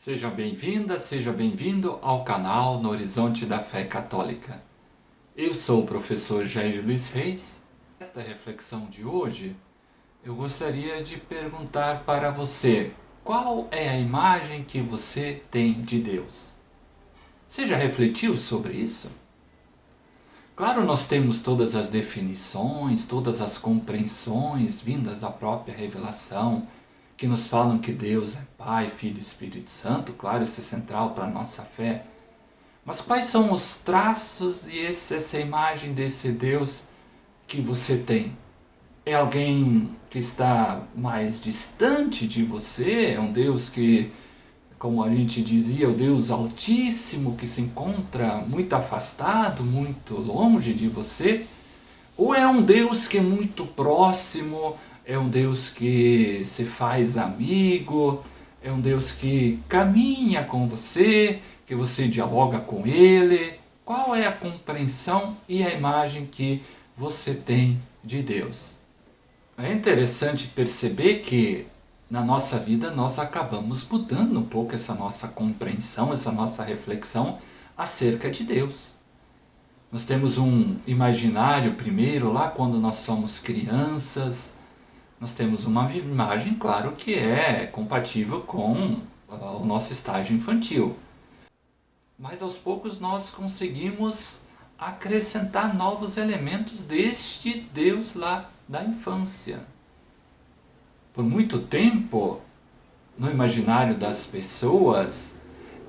Seja bem-vinda, seja bem-vindo ao canal No Horizonte da Fé Católica. Eu sou o professor Jair Luiz Reis. Nesta reflexão de hoje, eu gostaria de perguntar para você: qual é a imagem que você tem de Deus? Você já refletiu sobre isso? Claro, nós temos todas as definições, todas as compreensões vindas da própria revelação, que nos falam que Deus é Pai, Filho e Espírito Santo. Claro, isso é central para a nossa fé. Mas quais são os traços e essa imagem desse Deus que você tem? É alguém que está mais distante de você? É um Deus que, como a gente dizia, o Deus Altíssimo, que se encontra muito afastado, muito longe de você? Ou é um Deus que é muito próximo, é um Deus que se faz amigo, é um Deus que caminha com você, que você dialoga com Ele? Qual é a compreensão e a imagem que você tem de Deus? É interessante perceber que na nossa vida nós acabamos mudando um pouco essa nossa compreensão, essa nossa reflexão acerca de Deus. Nós temos um imaginário primeiro, lá quando nós somos crianças, nós temos uma imagem, claro, que é compatível com o nosso estágio infantil. Mas aos poucos nós conseguimos acrescentar novos elementos deste Deus lá da infância. Por muito tempo, no imaginário das pessoas,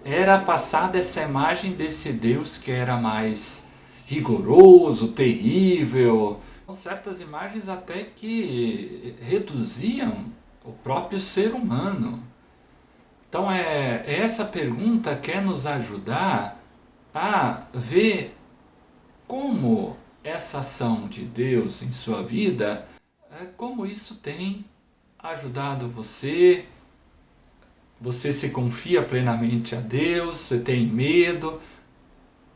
era passada essa imagem desse Deus que era mais rigoroso, terrível, com certas imagens até que reduziam o próprio ser humano. Então essa pergunta quer nos ajudar a ver como essa ação de Deus em sua vida, como isso tem ajudado você. Você se confia plenamente a Deus? Você tem medo?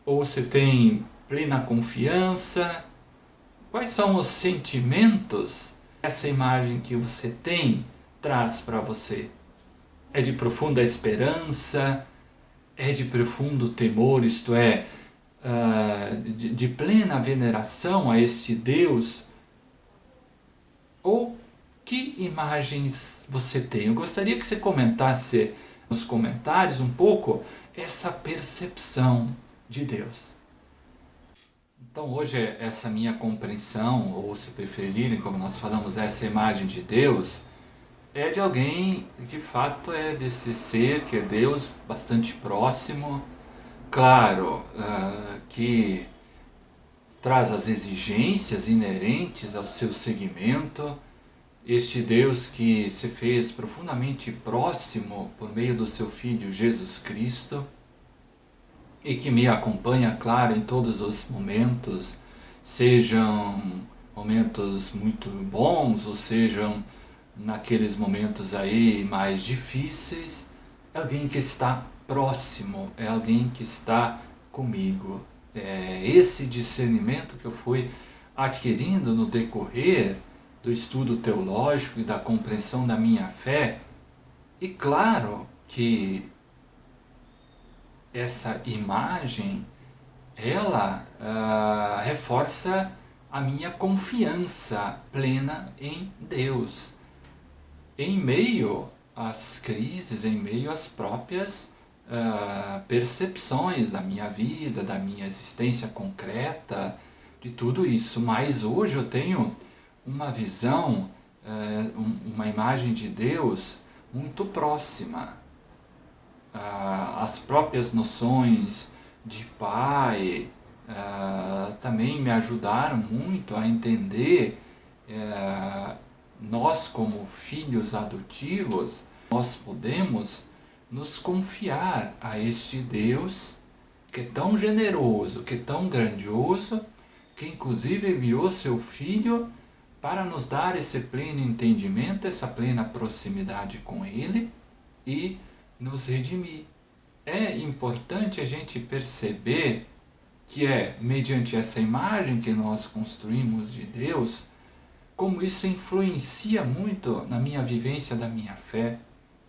Ou você tem plena confiança? Quais são os sentimentos que essa imagem que você tem traz para você? É de profunda esperança? É de profundo temor, isto é, de plena veneração a este Deus? Ou que imagens você tem? Eu gostaria que você comentasse nos comentários um pouco essa percepção de Deus. Então hoje essa minha compreensão, ou se preferirem, como nós falamos, essa imagem de Deus, é de alguém que de fato é desse ser que é Deus bastante próximo, claro, que traz as exigências inerentes ao seu segmento. Este Deus que se fez profundamente próximo por meio do seu Filho Jesus Cristo e que me acompanha, claro, em todos os momentos, sejam momentos muito bons ou sejam naqueles momentos aí mais difíceis. É alguém que está próximo, é alguém que está comigo. É esse discernimento que eu fui adquirindo no decorrer do estudo teológico e da compreensão da minha fé. E claro que essa imagem, ela reforça a minha confiança plena em Deus, em meio às crises, em meio às próprias percepções da minha vida, da minha existência concreta, de tudo isso. Mas hoje eu tenho uma visão, uma imagem de Deus muito próxima. As próprias noções de pai também me ajudaram muito a entender, nós como filhos adotivos, nós podemos nos confiar a este Deus que é tão generoso, que é tão grandioso, que inclusive enviou seu Filho para nos dar esse pleno entendimento, essa plena proximidade com Ele e nos redimir. É importante a gente perceber que é mediante essa imagem que nós construímos de Deus, como isso influencia muito na minha vivência da minha fé.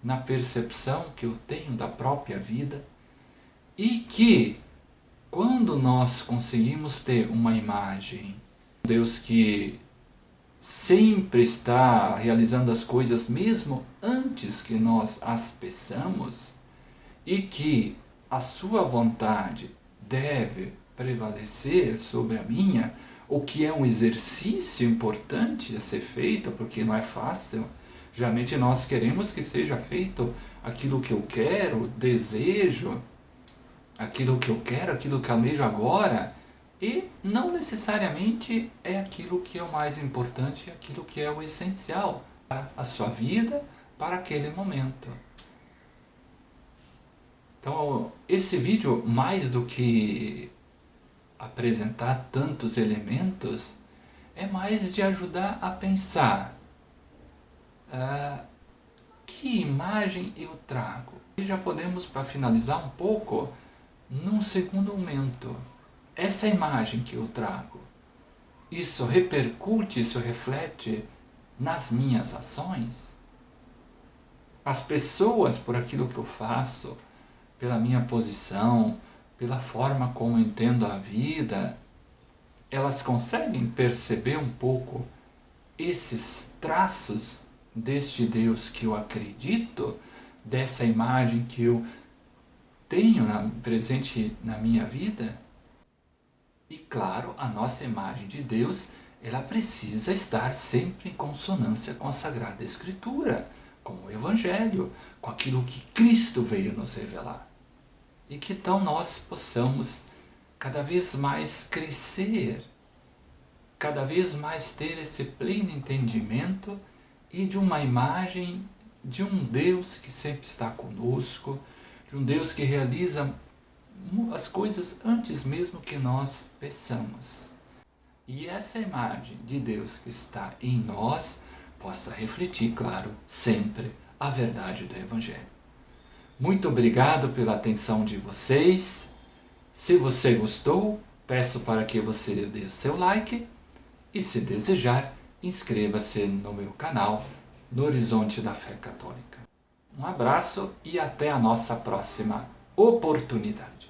na percepção que eu tenho da própria vida, e que quando nós conseguimos ter uma imagem de Deus que sempre está realizando as coisas mesmo antes que nós as peçamos, e que a sua vontade deve prevalecer sobre a minha, o que é um exercício importante a ser feito, porque não é fácil. Geralmente nós queremos que seja feito aquilo que eu quero, desejo, aquilo que eu quero, aquilo que almejo agora, e não necessariamente é aquilo que é o mais importante, aquilo que é o essencial para a sua vida, para aquele momento. Então, esse vídeo, mais do que apresentar tantos elementos, é mais de ajudar a pensar que imagem eu trago. E já podemos, para finalizar um pouco, num segundo momento, essa imagem que eu trago, isso repercute, isso reflete nas minhas ações? As pessoas, por aquilo que eu faço, pela minha posição, pela forma como entendo a vida, elas conseguem perceber um pouco esses traços deste Deus que eu acredito, dessa imagem que eu tenho presente na minha vida? E claro, a nossa imagem de Deus, ela precisa estar sempre em consonância com a Sagrada Escritura, com o Evangelho, com aquilo que Cristo veio nos revelar. E que então nós possamos cada vez mais crescer, cada vez mais ter esse pleno entendimento e de uma imagem de um Deus que sempre está conosco, de um Deus que realiza as coisas antes mesmo que nós peçamos. E essa imagem de Deus que está em nós possa refletir, claro, sempre a verdade do Evangelho. Muito obrigado pela atenção de vocês. Se você gostou, peço para que você dê o seu like e, se desejar, inscreva-se no meu canal no Horizonte da Fé Católica. Um abraço e até a nossa próxima oportunidade.